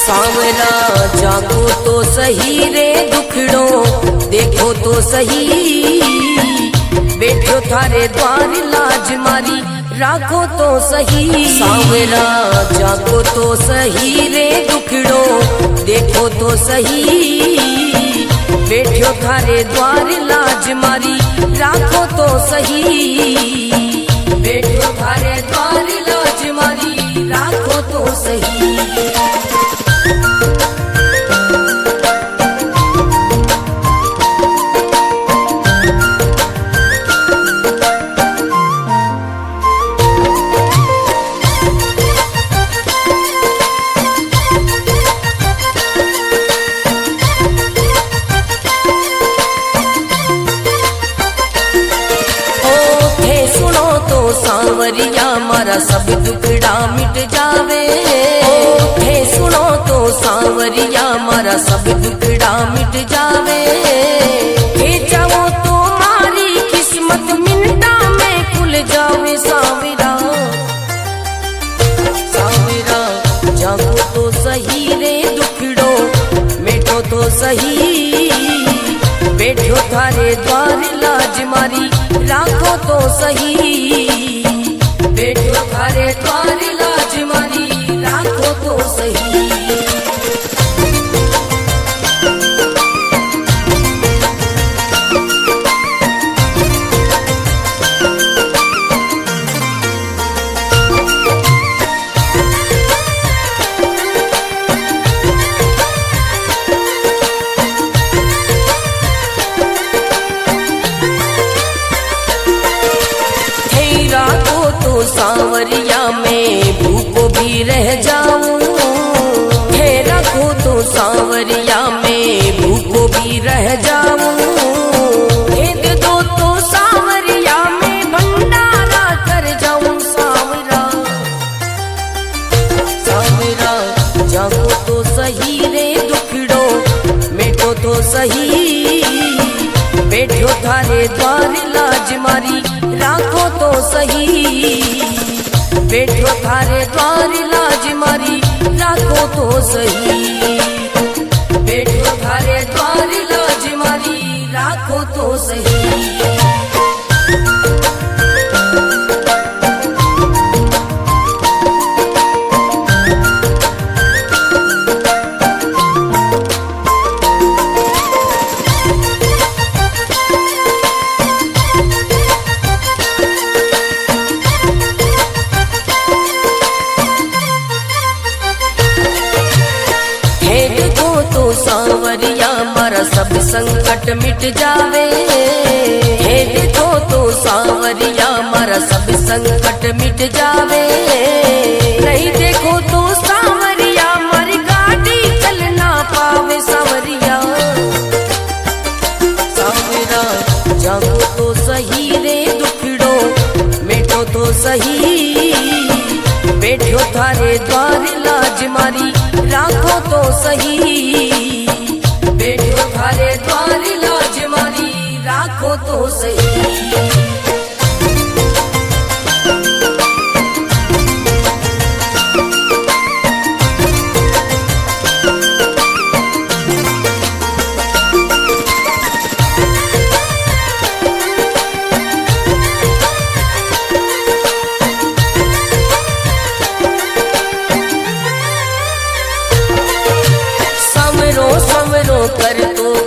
सांवरा जागो तो सही रे दुखड़ो देखो तो सही, बैठो थारे द्वार लाज मारी राखो तो सही। सांवरा जागो तो सही रे दुखड़ो देखो तो सही, बैठो थारे द्वार लाज मारी राखो तो सही, बैठो थारे द्वार लाज मारी राखो तो सही। सांवरिया मारा सब दुखड़ा मिट जावे, हे सुनो तो सांवरिया मारा सब दुखड़ा मिट जावे, हे जाओ तो मारी किस्मत मिनटा में खुल जावे। सांवरा सांवरा जागो तो सही रे दुखड़ो मेटो तो सही, बैठो थारे द्वार लाज मारी राखो तो सही, बैठो थारे द्वार लाज मारी राखो तो सही। सांवरिया में भूखो भी रह जाऊं, हे रखो तो सांवरिया में भूखो भी रह जाऊं, हे दे दो तो सांवरिया में भंडारा कर जाऊं। सांवरा सांवरा जागो तो सही रे दुखड़ो मेटो तो सही, बैठो थारे द्वार लाज मारी राखो तो सही, बैठो थारे द्वार लाज मारी राखो तो सही, बैठो थारे द्वार लाज मारी राखो तो सही। सांवरिया मारा सब संकट मिट जावे, हे देखो तो सांवरिया मारा सब संकट मिट जावे, नहीं देखो तो सांवरिया मारी गाड़ी चल ना पावे। सांवरिया सांवरा जागो तो सही रे दुखड़ो मेटो तो सही, बैठो थारे द्वार लाज मारी राखो तो सही, बैठो थारे द्वार लाज मारी राखो तो सही।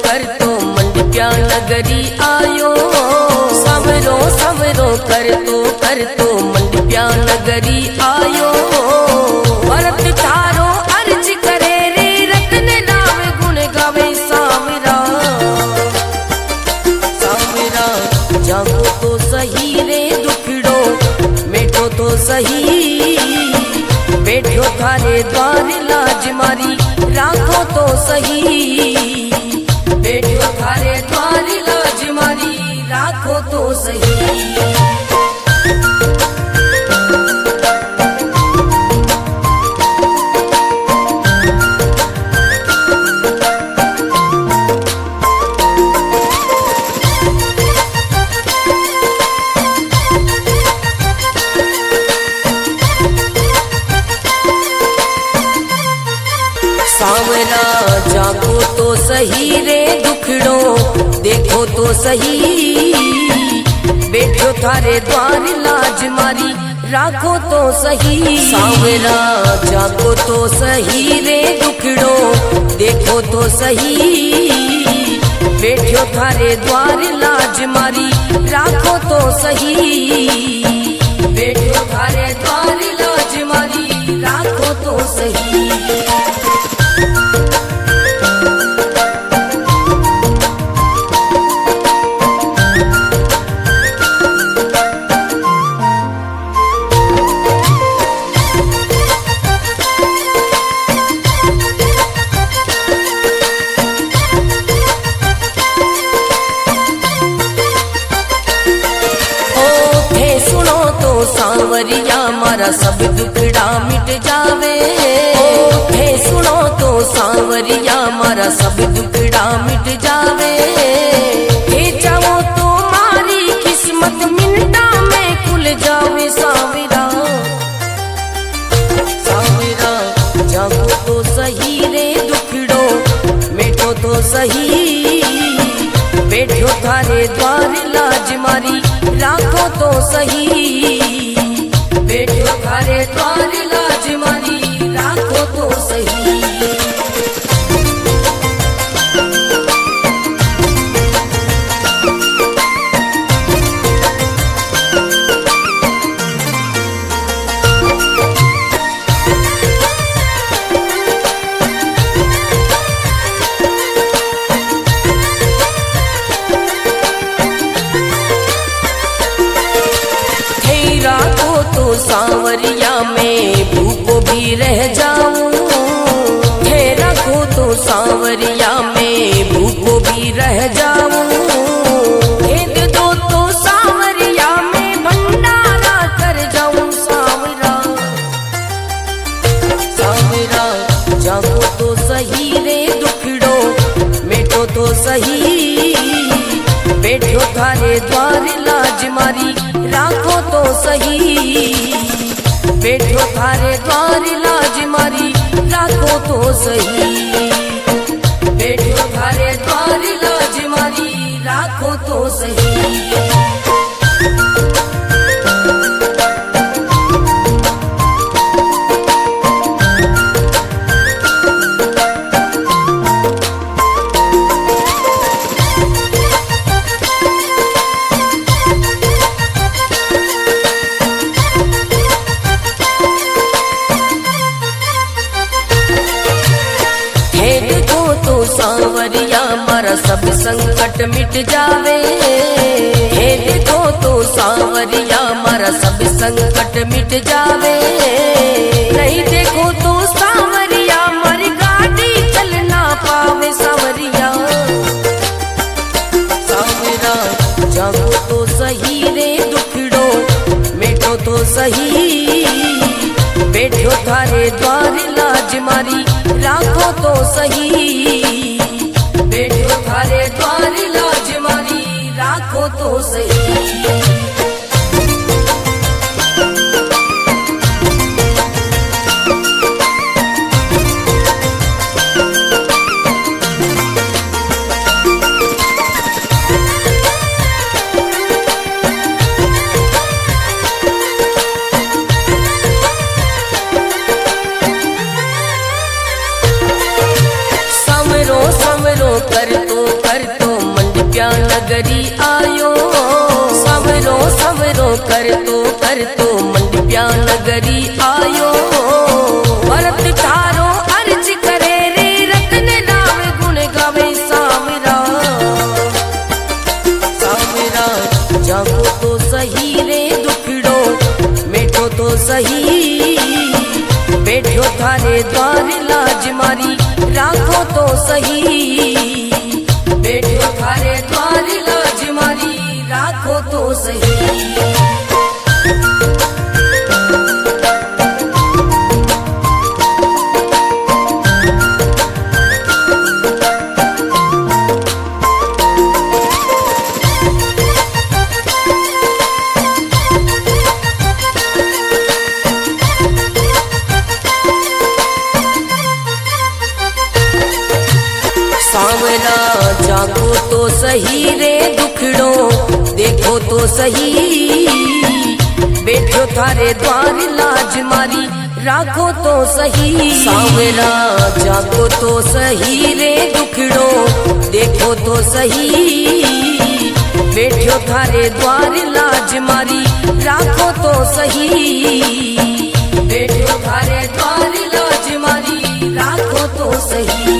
कर तो मंडप्या नगरी आयो, समरो समरो कर तो मंडप्या नगरी आयो, भरत थारो अर्ज करे रे रत्न नाम गुण गावे। सांवरा सांवरा जागो तो सही रे दुखड़ो मेटो तो सही, बैठो थारे द्वार लाज मारी राखो तो सही, बैठो थारे द्वार लाज मारी राखो तो सही। सांवरा जागो तो सही रे दुखड़ो देखो तो सही, बैठो थारे द्वार लाज मारी राखो तो सही। सांवरा जागो तो सही रे दुखड़ो देखो तो सही, बैठो थारे द्वार लाज मारी राखो तो सही, बैठो थारे द्वार लाज मारी राखो तो सही। सांवरिया मारा सब दुखड़ा मिट जावे, हे सुनो तो सांवरिया मारा सब दुखड़ा मिट जावे, हे चाहो तो मारी किस्मत मिनटा में खुल जावे। सांवरा सांवरा जागो तो सही रे दुखड़ो मिटो तो सही, बैठो थारे द्वार लाज मारी राखो तो सही, बैठो थारे द्वार लाज मारी राखो तो सही। सांवरिया में भूखो भी रह जाऊं, हे रखो तो सांवरिया में भूखो भी रह जाऊं, हे दे दो तो सांवरिया में भंडारा कर जाऊं। सांवरा सांवरा जागो तो सही रे दुखड़ो मिटो तो सही, बैठो थारे द्वार लाज मारी राखो तो सही, बैठो थारे द्वार लाज मारी राखो तो सही, बैठो थारे द्वार लाज मारी राखो तो सही। सांवरिया मारा सब संकट मिट जावे, हे देखो तो सांवरिया मारा सब संकट मिट जावे, नहीं देखो तो सांवरिया मारी गाड़ी चल ना पावे। सांवरिया सांवरा जागो तो सही रे दुखड़ो मिटो तो सही, बैठो थारे द्वार लाज मारी राखो तो सही, बैठो थारे द्वार लाज मारी राखो तो सही। कर तो मंडप्या नगरी आयो, समरो समरो कर तो मंडप्या नगरी आयो, भरत तारो अर्ज करे रे रतन राम गुण गावे। सांवरा सांवरा जागो तो सही रे दुखड़ो मिटो तो सही, बैठो थारे द्वार लाज मारी राखो तो सही, बैठो थारे द्वार लाज मारी राखो तो सही। जागो तो सही रे दुखड़ो देखो तो सही, बैठो थारे द्वार लाज मारी राखो तो सही। सांवरा जागो तो सही रे दुखड़ो देखो तो सही, बैठो थारे द्वार लाज मारी राखो तो सही, बैठो थारे द्वार लाज मारी राखो तो सही।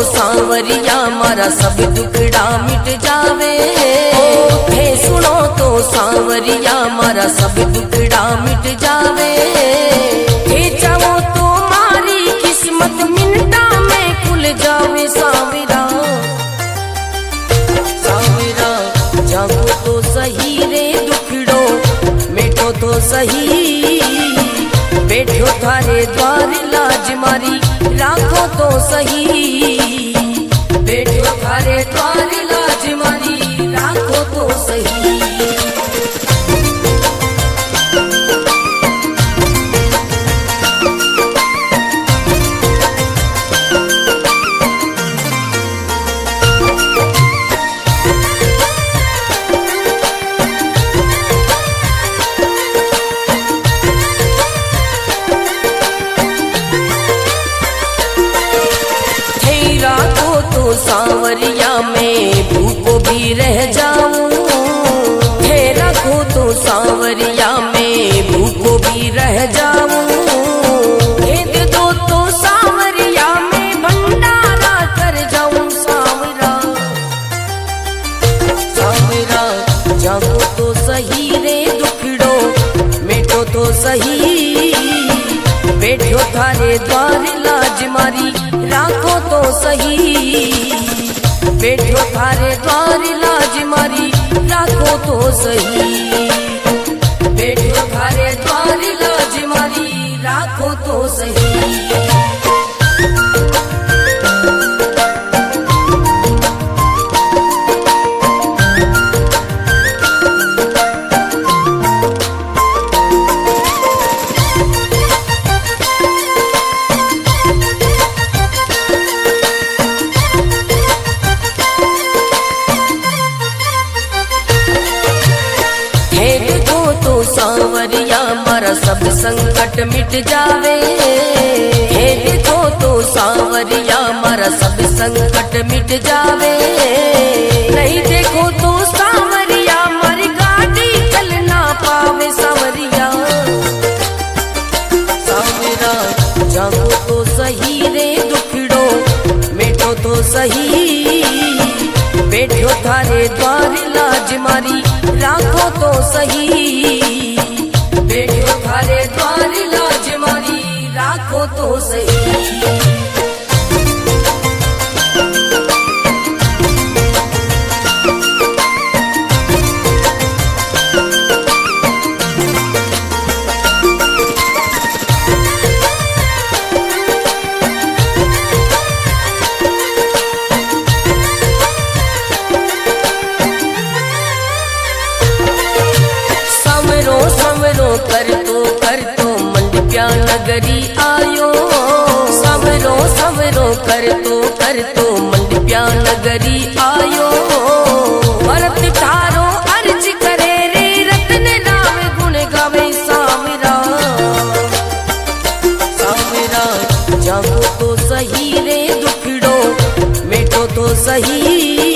सांवरिया मारा सब दुखड़ा मिट जावे, हे सुनो तो सांवरिया मारा सब दुखड़ा मिट जावे, हे चाहो तो मारी किस्मत मिनटा में खुल जावे। सांवरा सांवरा जागो तो सही रे दुखड़ो मिटो तो सही, बैठो थारे द्वार लाज मारी राखो तो सही, बैठो थारे द्वार लाज मारी राखो तो सही। सांवरिया में भूखो भी रह जाऊं, हे रखो तो सांवरिया में भूखो भी रह जाऊं, हे दे दो तो सांवरिया में भंडारा कर जाऊं। सांवरा सांवरा जागो तो सही रे दुखड़ो मिटो तो सही, बैठो थारे द्वार लाज मारी राखो तो सही, बैठो थारे द्वार लाज मारी राखो तो सही, बैठो थारे द्वार लाज मारी राखो तो सही। सांवरिया मारा सब संकट मिट जावे, हे देखो तो सांवरिया मारा सब संकट मिट जावे, नहीं देखो तो सांवरिया मारी गाड़ी चल ना पावे। सांवरिया सांवरा जागो तो सही रे दुखड़ो मिटो तो सही, बैठो थारे द्वार लाज मारी राखो तो सही, बैठो थारे द्वार लाज मारी राखो तो सही। कर तो मंडप्या नगरी आयो, सवरो सवरो कर तो मंडप्या नगरी आयो, भरत थारो अर्ज करे रे रतन नाम गुण गावे। सांवरा सांवरा जागो तो सही रे दुखड़ो मिटो तो सही,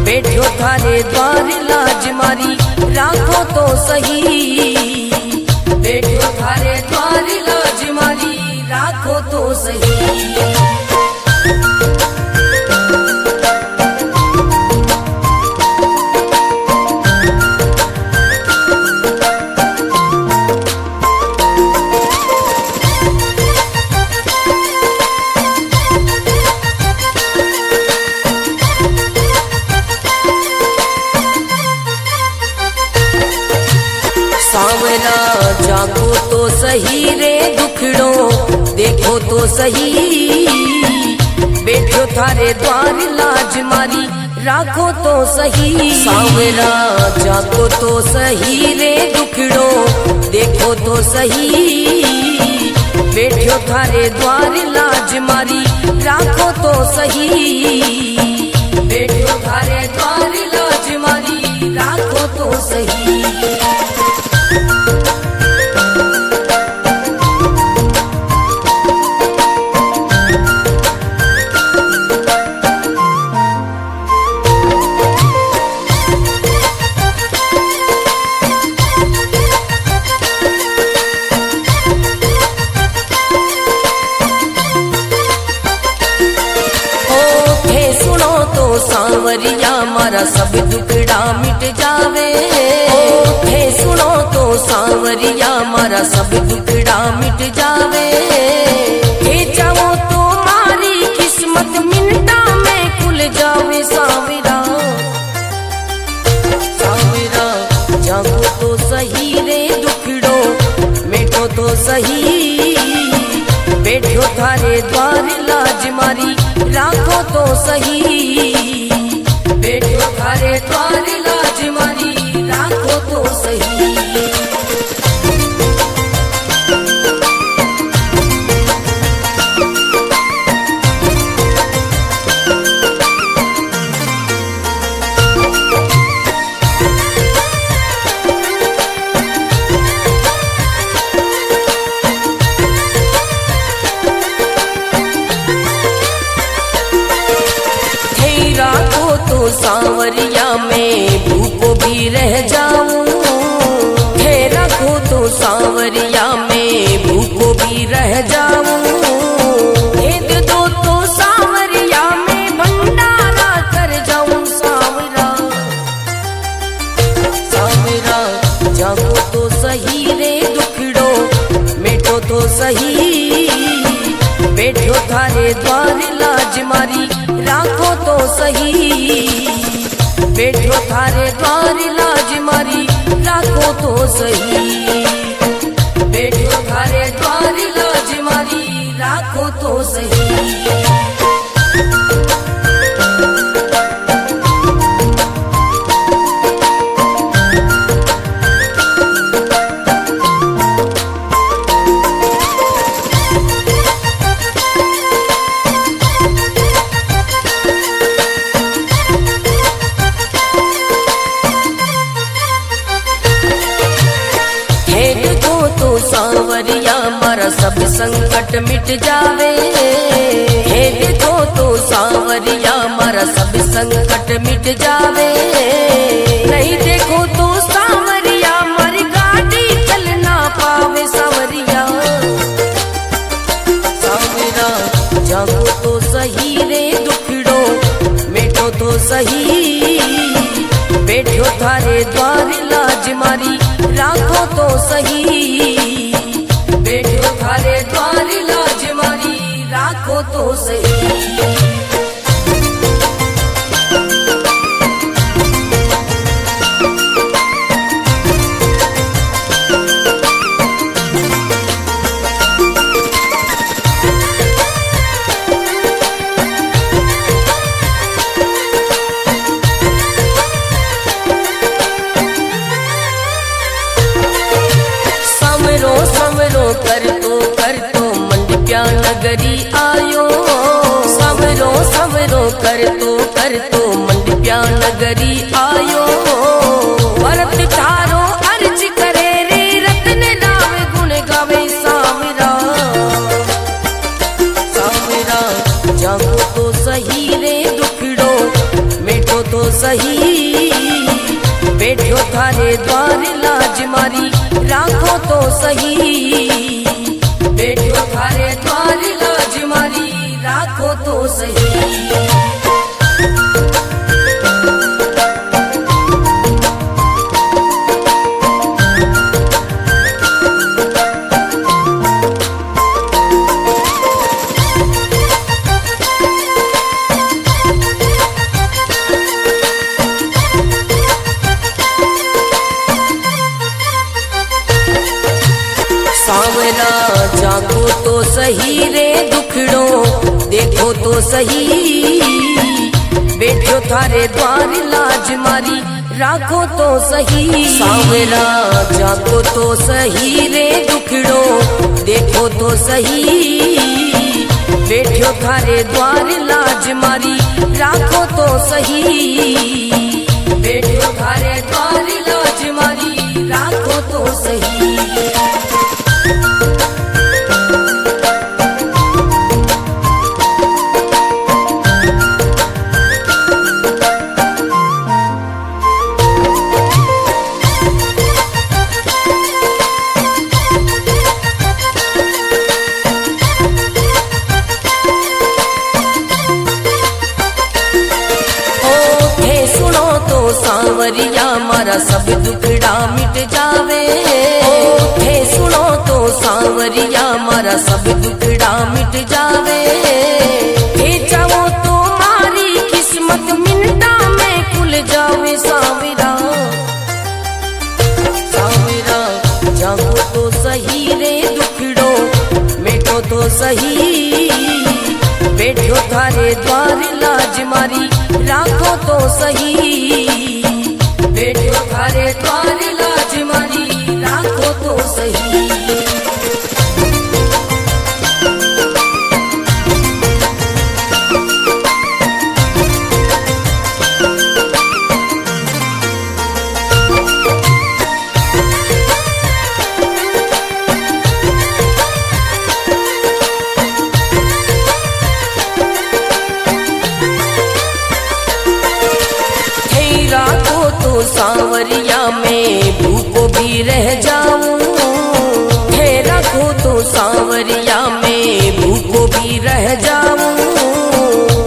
बैठो थारे द्वार लाज मारी राखो तो सही, बैठो थारे द्वार लाज मारी राखो तो सही। सही रे दुखड़ो, देखो तो सही बैठो थारे द्वार लाज मारी, राखो तो सही सांवरा, जाको तो सही रे दुखड़ो, देखो तो सही बैठो थारे द्वार लाज मारी, राखो तो सही बैठो थारे द्वार लाज मारी, राखो तो सही। सांवरिया मारा सब दुखड़ा मिट जावे, थे सुनो तो सांवरिया मारा सब दुखड़ा मिट जावे, हे चाहो तो मारी किस्मत मिनटा में खुल जावे सांवरा, सांवरा जागो तो सही रे दुखड़ो, मेटो तो सही बैठो थारे द्वार लाज मारी, राखो तो सही बैठो थारे द्वार लाज मारी, राखो तो सही। सांवरिया में भूखो भी रह जाऊं, थे रखो तो सांवरिया में भूखो भी रह जाऊं, भेद दो तो सांवरिया में भंडारा कर जाऊं सांवरा, सांवरा जागो तो सही रे दुखड़ो, मेटो तो सही बैठो थारे द्वार लाज मारी, राखो तो सही बैठो थारे द्वार लाज मारी, राखो तो सही बैठो थारे द्वार लाज मारी, राखो तो सही। सांवरिया मारा सब संकट मिट जावे, हे देखो तो सांवरिया मारा सब संकट मिट जावे, नहीं देखो तो सांवरिया मारी गाड़ी चल ना पावे सांवरिया, सांवरा जागो तो सही रे दुखड़ो, मेटो तो सही बैठो थारे द्वार लाज मारी, राखो तो सही बैठो थारे द्वार लाज मारी, राखो तो सही। कर तो मंडप्या नगरी आयो, समरो समरो कर तो मंडप्या नगरी आयो, भरत थारो अर्ज करे रे रत्न नाम गुण गावे सांवरा, सांवरा जागो तो सही रे दुखड़ो, मेटो तो सही बैठो थारे द्वार लाज मारी, राखो तो सही बैठो थारे द्वार लाज मारी, राखो तो सही। जागो तो सही रे दुखड़ो देखो तो सही, बैठो थारे द्वार लाज मारी राखो तो सही। सांवरा जागो तो सही रे दुखड़ो देखो तो सही, बैठो थारे द्वार लाज मारी राखो तो सही, बैठो थारे द्वार लाज मारी राखो तो सही। सांवरिया मारा सब दुखड़ा मिट जावे, हे सुनो तो सांवरिया मारा सब दुखड़ा मिट जावे, हे चाहो तो मारी किस्मत मिनटा में खुल जावे। सांवरा सांवरा जागो तो सही रे दुखड़ो मिटो तो सही, बैठो थारे द्वार लाज मारी राखो तो सही, बैठो थारे द्वार लाज मारी राखो तो सही। सांवरिया में भूखो भी रह जाऊं, हे रखो तो सांवरिया में भूखो भी रह जाऊं,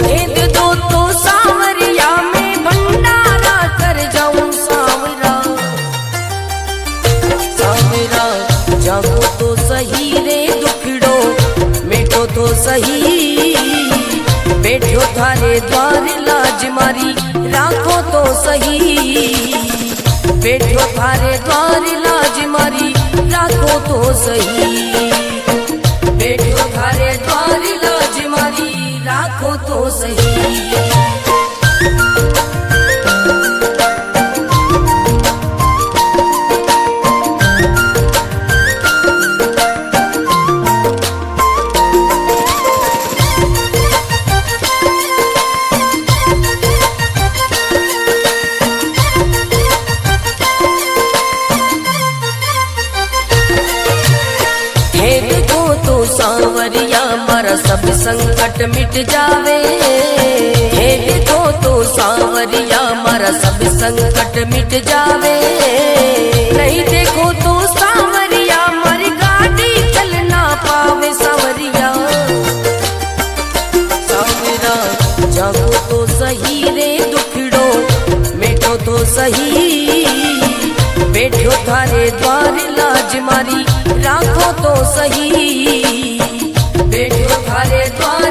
हे दे दो तो सांवरिया में भंडारा कर जाऊं। सांवरा सांवरा जागो तो सही रे दुखड़ो मिटो तो सही, बैठो थारे द्वार लाज मारी राखो तो सही, बैठो थारे द्वार लाज मारी राखो तो सही, बैठो थारे द्वार लाज मारी राखो तो सही। सांवरिया मारा सब संकट मिट जावे, हे देखो तो सांवरिया मारा सब संकट मिट जावे, नहीं देखो तो सांवरिया मारी गाड़ी चल ना पावे। सांवरिया सांवरा जागो तो सही रे दुखड़ो मिटो तो सही, बैठो थारे द्वार लाज मारी राखो तो सही, बैठो थारे द्वार